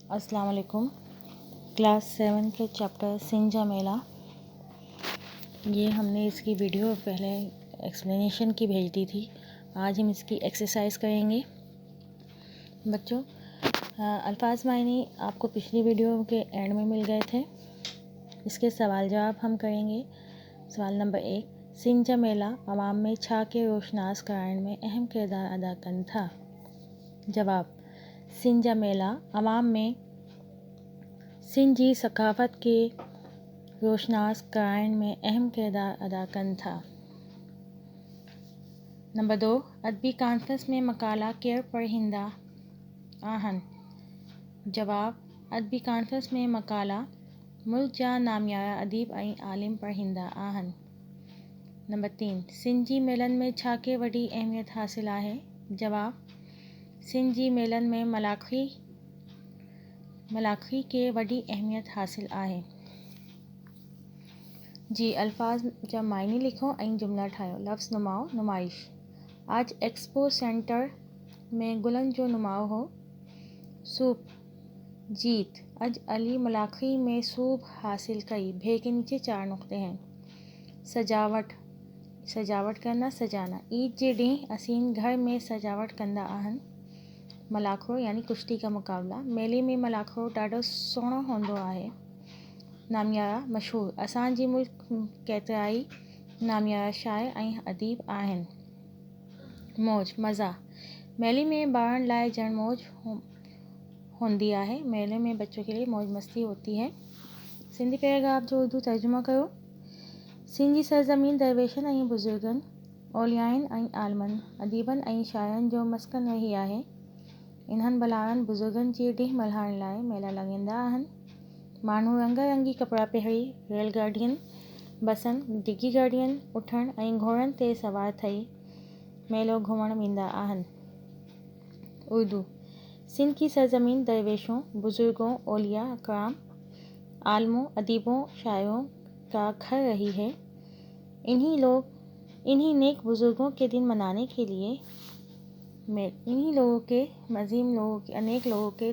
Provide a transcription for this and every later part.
अस्सलाम वालेकुम। क्लास 7 के चैप्टर सिंजा मेला, ये हमने इसकी वीडियो पहले एक्सप्लेनेशन की भेज दी थी। आज हम इसकी एक्सरसाइज करेंगे। बच्चों, अल्फाज मायने आपको पिछली वीडियो के एंड में मिल गए थे। इसके सवाल जवाब हम करेंगे। सवाल नंबर 1, सिंजा मेला अवाम में छा के रोशनास कराने में अहम किरदार अदा कन था। जवाब, सिंजा मेला अवाम में सिंध जी सकाफ़त के रोशनास कराने में अहम किरदार अदा कन था। नंबर 2, अदबी कॉन्फ्रेंस में मकाला केर पढ़िंदा आहन। जवाब, अदबी कॉन्फ्रेंस में मकाला मुल्क जा नामियारा अदीब ऐं आलिम पढ़िंदा आहन। नंबर 3, सिंध जी मेलन में छा के वॾी अहमियत हासिल आहे। जवाब, सिंध जी मेलन में मलाखी के वॾी अहमियत हासिल आहे। जी, अल्फाज जा मायने लिखो ऐं जुमला ठाहियो। लफ्ज़ नुमाओ, नुमाइश। आज एक्सपो सेंटर में गुलन जो नुमाओ हो। सूप, जीत। अज अली मलाखी में सूप हासिल कई। भे के नीचे 4 नुक्ते हैं। सजावट करना, सजाना। ईद जे ॾींहुं असीं घर में सजावट कंदा आहिनि। मलाखड़ो यानी कुश्ती का मुकाबला। मेले में मलाखड़ो ॾाढो सुहिणो हूंदो आहे। नामियारा, मशहूर। असांजे मुल्क केतिराई नामियारा शाइर ऐं अदीब आहिनि। मौज, मज़ा। मेले में ॿारनि लाइ ॼण मौज हूंदी आहे। मेले में बच्चों के लिए मौज मस्ती होती है। सिंधी पैराग्राफ जो उर्दू तर्जुमा कयो। सिंध जी सरज़मीन दरवेशनि ऐं बुज़ुर्गनि, औलियाइनि ऐं आलिमनि, अदीबनि ऐं शाइरनि जो मस्कन रही आहे। इन्हनि भलारनि बुज़ुर्गनि जे ॾींहुं मल्हाइण लाइ मेला लॻंदा आहिनि। माण्हू रंगारंगी कपिड़ा पहिरी रेलगाॾियुनि, बसनि, डिघी गाॾियुनि, उठनि ऐं घोड़नि ते सवार थी मेलो घुमण वेंदा आहिनि। उर्दू, सिंध की सरज़मीन दरवेशों, बुज़ुर्गों, औलिया कराम, आलिमों, अदीबों, शायरों का घर रही है। इन्हीं नेक बुज़ुर्गों के दिन मनाने के लिए अनेक लोगों के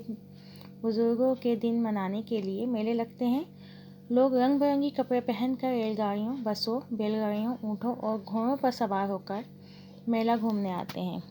बुज़ुर्गों के दिन मनाने के लिए मेले लगते हैं। लोग रंग बिरंगी कपड़े पहनकर रेलगाड़ियों, बसों, बैलगाड़ियों, ऊँटों और घोड़ों पर सवार होकर मेला घूमने आते हैं।